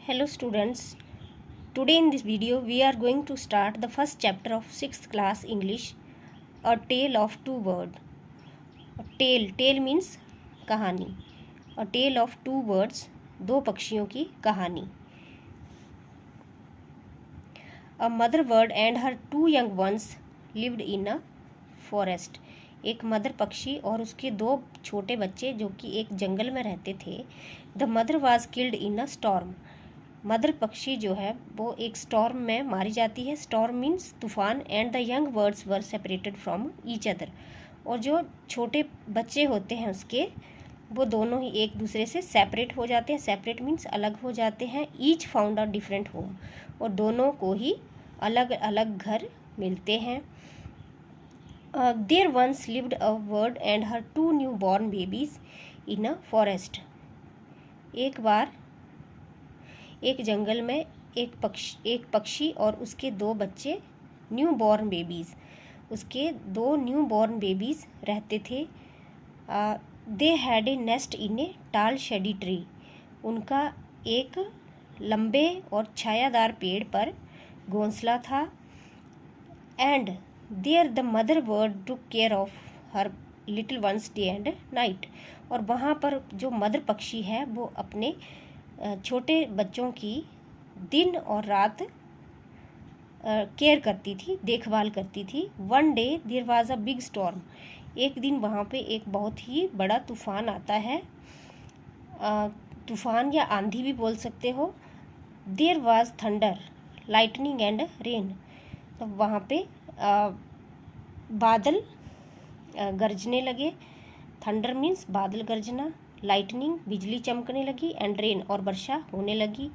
Hello students, today in this video we are going to start the first chapter of 6th class English, A Tale of Two Birds. Tale means कहानी. A Tale of Two Birds, दो पक्षियों की कहानी. A mother bird and her two young ones lived in a forest. एक mother पक्षी और उसके दो छोटे बच्चे जो कि एक जंगल में रहते थे. The mother was killed in a storm. Mother पक्षी जो है वो एक स्टॉर्म में मारी जाती है. स्टॉर्म मीन्स तूफान. And the young birds were separated from each other. और जो छोटे बच्चे होते हैं उसके वो दोनों ही एक दूसरे से सेपरेट हो जाते हैं. सेपरेट मीन्स अलग हो जाते हैं. Each found a different home. और दोनों को ही अलग अलग घर मिलते हैं. There once lived a bird and her two new born babies in a forest. एक बार एक जंगल में एक पक्षी और उसके दो बच्चे न्यू बॉर्न बेबीज़, उसके दो न्यू बॉर्न बेबीज़ रहते थे. दे हैड ए नेस्ट इन ए टाल शेडी ट्री. उनका एक लंबे और छायादार पेड़ पर घोंसला था. And there the mother bird took care of her little ones day and night. और वहाँ पर जो मदर पक्षी है वो अपने छोटे बच्चों की दिन और रात केयर करती थी, देखभाल करती थी. One day there was a big storm. एक दिन वहाँ पे एक बहुत ही बड़ा तूफान आता है. तूफान या आंधी भी बोल सकते हो. There was thunder, lightning and rain. तो वहाँ पे बादल गरजने लगे. थंडर मीन्स बादल गरजना, लाइटनिंग बिजली चमकने लगी, एंड रेन और वर्षा होने लगी.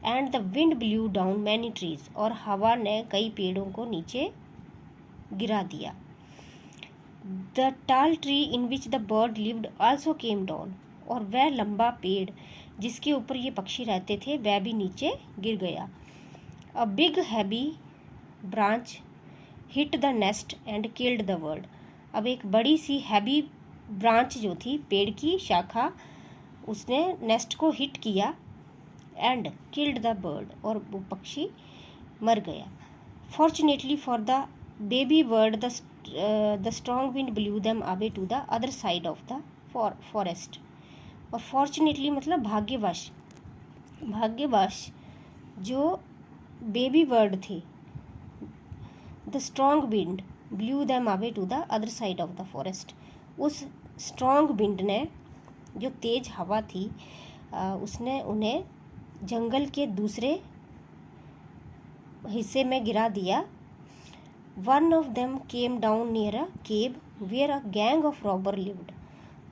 And the wind blue down many trees. और हवा ने कई पेड़ों को नीचे गिरा दिया. द टाल tree in which the bird lived also came down. और वह लंबा पेड़ जिसके ऊपर ये पक्षी रहते थे वह भी नीचे गिर गया. A big heavy branch hit the nest and killed the bird. अब एक बड़ी सी हैवी ब्रांच जो थी, पेड़ की शाखा, उसने नेस्ट को हिट किया एंड किल्ड द बर्ड. और वो पक्षी मर गया. Fortunately for the baby bird the strong wind blew them away to the other side of the forest. और फॉर्चुनेटली मतलब भाग्यवश. भाग्यवश जो बेबी बर्ड थे, the strong wind blew them away to the other side of the forest. उस strong wind ने, जो तेज़ हवा थी, उसने उन्हें जंगल के दूसरे हिस्से में गिरा दिया. One of them came down near a cave where a gang of robber lived.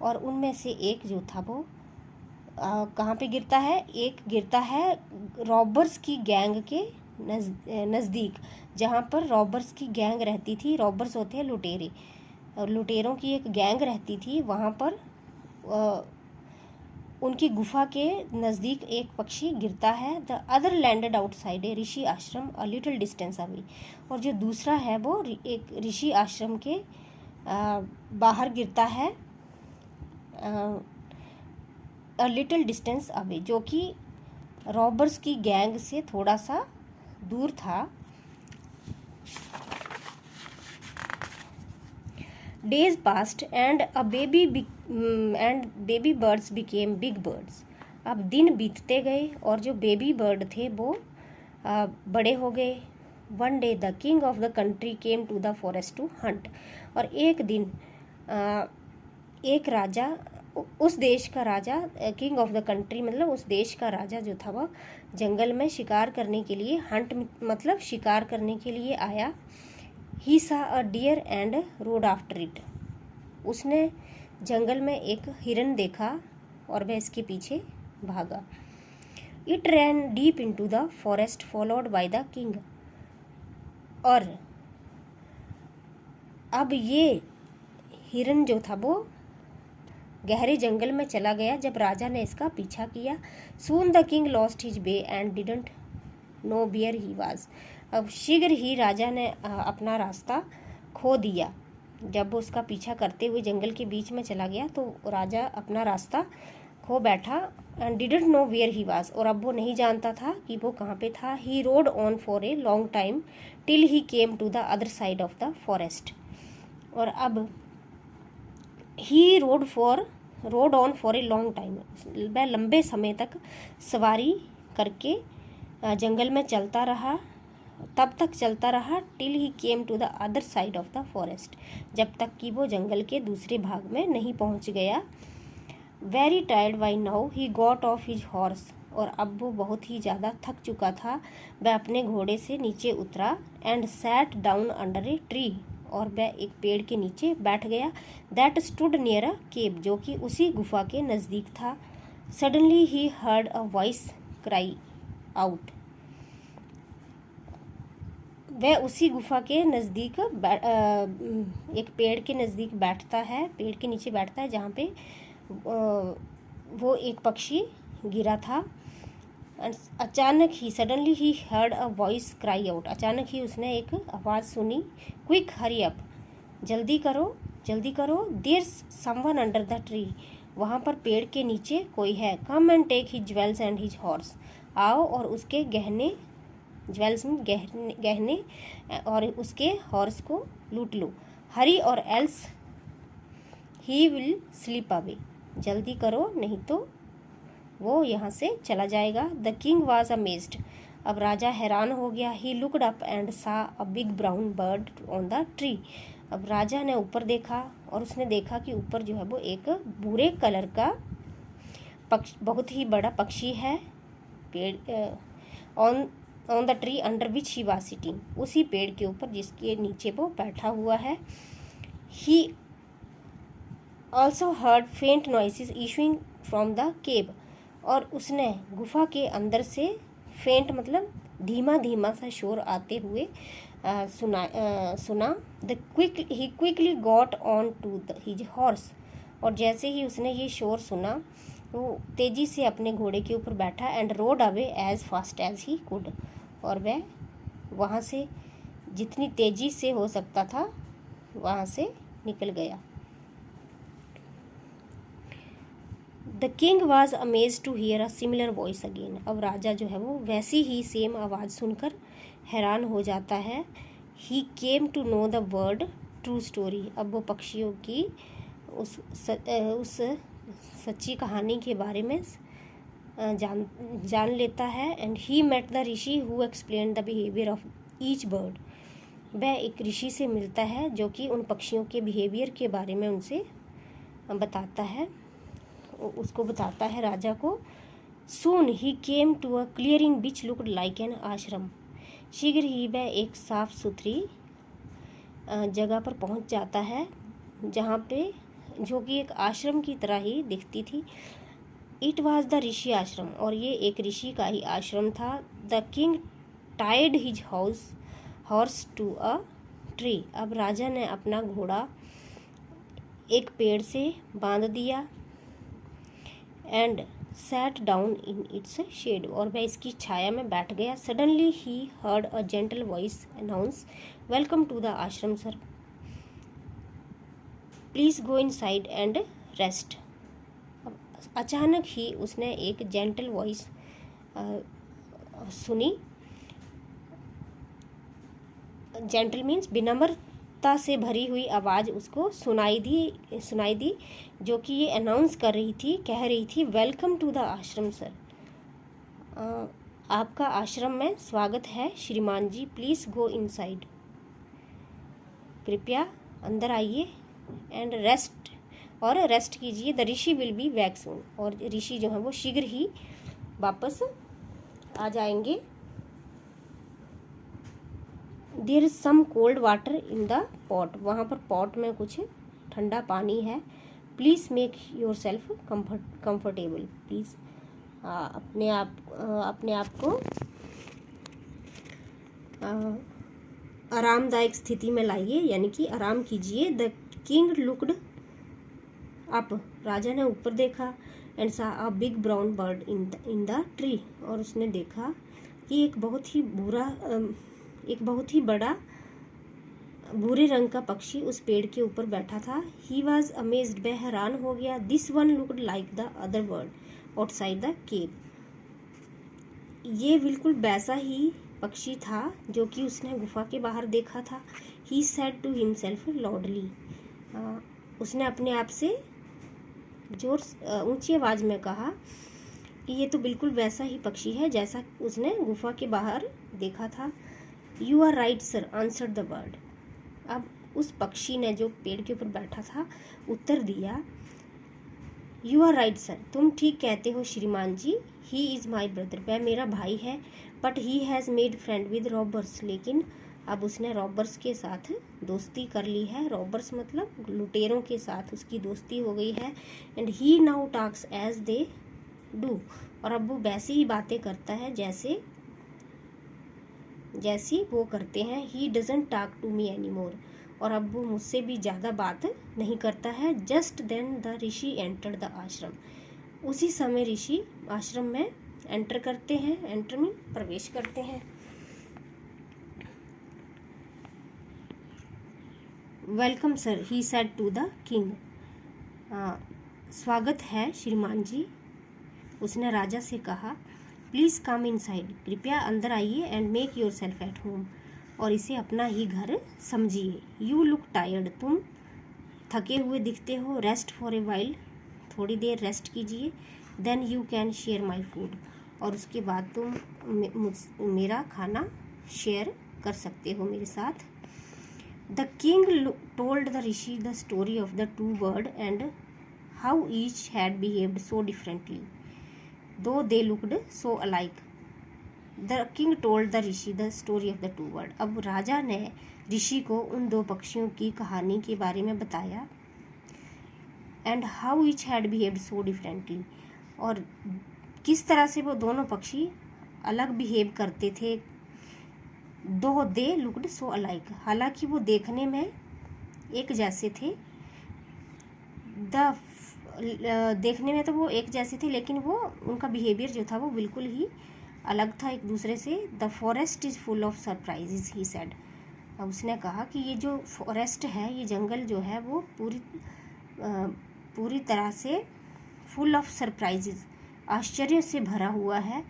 और उनमें से एक जो था वो कहाँ पे गिरता है? एक गिरता है रॉबर्स की गैंग के नज़दीक, जहाँ पर रॉबर्स की गैंग रहती थी. रॉबर्स होते हैं लुटेरे, और लुटेरों की एक गैंग रहती थी. वहाँ पर उनकी गुफा के नज़दीक एक पक्षी गिरता है. द अदर लैंडेड आउटसाइड ए ऋषि आश्रम अ लिटिल डिस्टेंस अवे. और जो दूसरा है वो एक ऋषि आश्रम के बाहर गिरता है, अ लिटिल डिस्टेंस अवे, जो कि रॉबर्स की गैंग से थोड़ा सा दूर था. Days passed and baby birds became big birds. अब दिन बीतते गए और जो बेबी बर्ड थे वो बड़े हो गए. One day the king of the country came to the forest to hunt. और एक दिन एक राजा, उस देश का राजा, किंग ऑफ द कंट्री मतलब उस देश का राजा जो था वह जंगल में शिकार करने के लिए, हंट मतलब शिकार करने के लिए आया. He saw a deer and rode after it. उसने जंगल में एक हिरन देखा और वह इसके पीछे भागा. It ran deep into the forest followed by the king. और अब ये हिरन जो था वो गहरे जंगल में चला गया जब राजा ने इसका पीछा किया. Soon the king lost his way and didn't know where he was. अब शीघ्र ही राजा ने अपना रास्ता खो दिया. जब वो उसका पीछा करते हुए जंगल के बीच में चला गया तो राजा अपना रास्ता खो बैठा and didn't know where he was, और अब वो नहीं जानता था कि वो कहाँ पे था। He rode on for a long time till he came to the other side of the forest. और अब he rode on for a long time, वह लंबे समय तक सवारी करके जंगल में चलता रहा, तब तक चलता रहा till he came to the other side of the forest, जब तक कि वो जंगल के दूसरे भाग में नहीं पहुंच गया। Very tired by now he got off his horse, और अब वो बहुत ही ज़्यादा थक चुका था। वह अपने घोड़े से नीचे उतरा and sat down under a tree, और वह एक पेड़ के नीचे बैठ गया। दैट स्टूड नियर अ केव, जो कि उसी गुफा के नज़दीक था। Suddenly he heard a voice cry out, वह उसी गुफा के नज़दीक एक पेड़ के नज़दीक बैठता है, पेड़ के नीचे बैठता है जहाँ पे वो एक पक्षी गिरा था। अचानक ही suddenly he heard a voice cry out, अचानक ही उसने एक आवाज़ सुनी, क्विक हरी अप, जल्दी करो जल्दी करो, there someone under the tree, वहाँ पर पेड़ के नीचे कोई है। Come and take his jewels and his horse, आओ और उसके गहने, ज्वेल्स में गहने और उसके हॉर्स को लूट लो। हरी और else he will sleep away, जल्दी करो नहीं तो वो यहाँ से चला जाएगा। द किंग वॉज अमेज्ड, अब राजा हैरान हो गया। ही लुकड अप एंड सा a big brown bird on the tree, अब राजा ने ऊपर देखा और उसने देखा कि ऊपर जो है वो एक भूरे कलर का बहुत ही बड़ा पक्षी है, पेड़ on the tree under which he was sitting, उसी पेड़ के ऊपर जिसके नीचे वो बैठा हुआ है। ही ऑल्सो हर्ड फेंट noises issuing from the cave, और उसने गुफा के अंदर से फेंट मतलब धीमा धीमा सा शोर आते हुए सुना। He quickly got on to his horse, और जैसे ही उसने ये शोर सुना वो तेज़ी से अपने घोड़े के ऊपर बैठा and rode away as fast as he could, और वह वहाँ से जितनी तेज़ी से हो सकता था वहाँ से निकल गया। The king was amaze to hear a similar voice again, अब राजा जो है वो वैसी ही सेम आवाज़ सुनकर हैरान हो जाता है। He came to know the word true story, अब वो पक्षियों की उस सच्ची कहानी के बारे में जान लेता है। And he met the rishi who explain the behaviour of each bird, वह एक ऋषि से मिलता है जो कि उन पक्षियों के बिहेवियर के बारे में उनसे बताता है, उसको बताता है राजा को। Soon he came to a clearing which looked like an ashram, शीघ्र ही वह एक साफ सुथरी जगह पर पहुंच जाता है जहाँ पे जो कि एक आश्रम की तरह ही दिखती थी। इट वाज द ऋषि आश्रम, और ये एक ऋषि का ही आश्रम था। The king tied his horse to a tree, अब राजा ने अपना घोड़ा एक पेड़ से बांध दिया and sat down in its shade, और वह इसकी छाया में बैठ गया। Suddenly he heard a gentle voice announce, welcome to the ashram sir, please go inside and rest. अचानक ही उसने एक जेंटल वॉइस सुनी, जेंटल मीन्स विनम्रता से भरी हुई आवाज़ उसको सुनाई दी जो कि ये अनाउंस कर रही थी, कह रही थी, welcome to the ashram sir, आपका आश्रम में स्वागत है श्रीमान जी, प्लीज़ गो इनसाइड, कृपया अंदर आइए एंड रेस्ट कीजिए। The Rishi will be back soon, और ऋषि जो है वो शीघ्र ही वापस आ जाएंगे। There is some cold water in the pot, वहाँ पर पॉट में कुछ ठंडा पानी है। Please make yourself comfortable, please अपने आप को आरामदायक स्थिति में लाइए, यानी कि आराम कीजिए। द किंग लुक्ड अप, राजा ने ऊपर देखा एंड सा a big brown bird in the tree, और उसने देखा कि एक बहुत ही बड़ा भूरे रंग का पक्षी उस पेड़ के ऊपर बैठा था। ही वॉज अमेज्ड, वह हैरान हो गया। This one looked like the other bird outside the cave. ये बिल्कुल वैसा ही पक्षी था जो कि उसने गुफा के बाहर देखा था। He said to himself loudly, उसने अपने आप से जोर ऊंची आवाज में कहा कि ये तो बिल्कुल वैसा ही पक्षी है जैसा उसने गुफा के बाहर देखा था। You are right sir, answered the bird. अब उस पक्षी ने, जो पेड़ के ऊपर बैठा था, उत्तर दिया, यू आर राइट सर, तुम ठीक कहते हो श्रीमान जी। ही इज़ माई ब्रदर, वह मेरा भाई है। But he has made friend with robbers, लेकिन अब उसने रॉबर्स के साथ दोस्ती कर ली है। रॉबर्स मतलब लुटेरों के साथ उसकी दोस्ती हो गई है। And he now talks as they do, और अब वो वैसी ही बातें करता है जैसी वो करते हैं। He doesn't talk to me any more, और अब वो मुझसे भी ज़्यादा बात नहीं करता है। Just then the rishi enter the ashram, उसी समय ऋषि आश्रम में एंटर करते हैं। एंटर में प्रवेश करते हैं। Welcome sir, he said to the king, स्वागत है श्रीमान जी, उसने राजा से कहा। प्लीज़ कम इनसाइड, कृपया अंदर आइए। And make your self at home, और इसे अपना ही घर समझिए। यू लुक टायर्ड, तुम थके हुए दिखते हो। रेस्ट फॉर ए वाइल, थोड़ी देर रेस्ट कीजिए। Then you can share my food, और उसके बाद तुम मेरा खाना शेयर कर सकते हो मेरे साथ। The king told the rishi the story of the two bird and how each had behaved so differently though they looked so alike. The king told the rishi the story of the two bird, अब राजा ने ऋषि को उन दो पक्षियों की कहानी के बारे में बताया। And how each had behaved so differently, और किस तरह से वो दोनों पक्षी अलग बिहेव करते थे। दो दे लुक्ड सो अलाइक, हालांकि वो देखने में एक जैसे थे। देखने में तो वो एक जैसे थे, लेकिन वो उनका बिहेवियर जो था वो बिल्कुल ही अलग था एक दूसरे से। The forest is full of surprises, he said, उसने कहा कि ये जो फॉरेस्ट है, ये जंगल जो है वो पूरी तरह से फुल ऑफ सरप्राइजेज, आश्चर्य से भरा हुआ है।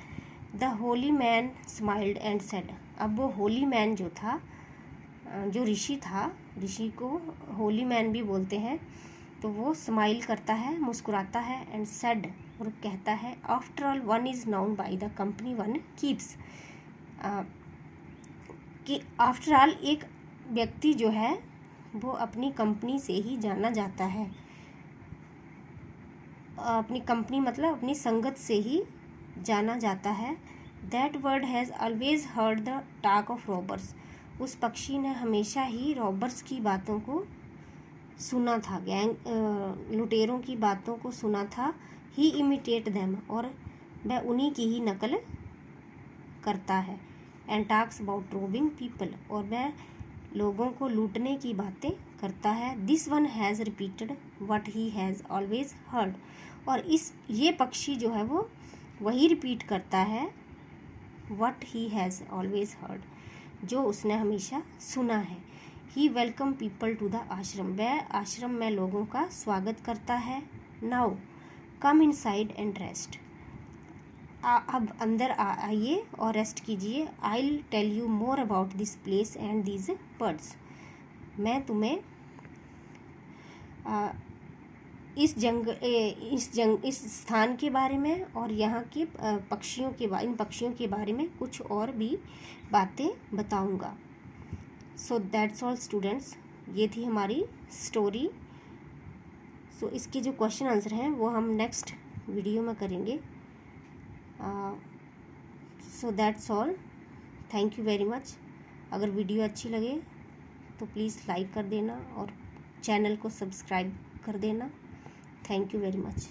The Holi man smiled and said, अब वो होली मैन जो था, जो ऋषि था, ऋषि को होली मैन भी बोलते हैं, तो वो स्माइल करता है, मुस्कुराता है। एंड सेड, और कहता है, after all one is noun by the company one keeps, कि आफ्टर ऑल एक व्यक्ति जो है वो अपनी कंपनी से ही जाना जाता है। अपनी कंपनी मतलब अपनी संगत से ही जाना जाता है। That bird has always heard the talk of robbers, उस पक्षी ने हमेशा ही रॉबर्स की बातों को सुना था, लुटेरों की बातों को सुना था। ही इमिटेट देम, और वह उन्हीं की ही नकल करता है। And talks about robin people, और वह लोगों को लूटने की बातें करता है। This one has repeated what he has always heard, और ये पक्षी जो है वो वही रिपीट करता है, what he has always heard, जो उसने हमेशा सुना है। He welcome people to the ashram, वह आश्रम में लोगों का स्वागत करता है। Now come inside and rest, अब अंदर आइए और रेस्ट कीजिए। I will tell you more about this place and these birds, मैं तुम्हें इस स्थान के बारे में और यहाँ के इन पक्षियों के बारे में कुछ और भी बातें बताऊँगा। सो दैट्स ऑल स्टूडेंट्स, ये थी हमारी स्टोरी। सो इसके जो क्वेश्चन आंसर हैं वो हम नेक्स्ट वीडियो में करेंगे। So that's all, thank you very much. अगर वीडियो अच्छी लगे तो प्लीज़ लाइक कर देना और चैनल को सब्सक्राइब कर देना। Thank you very much.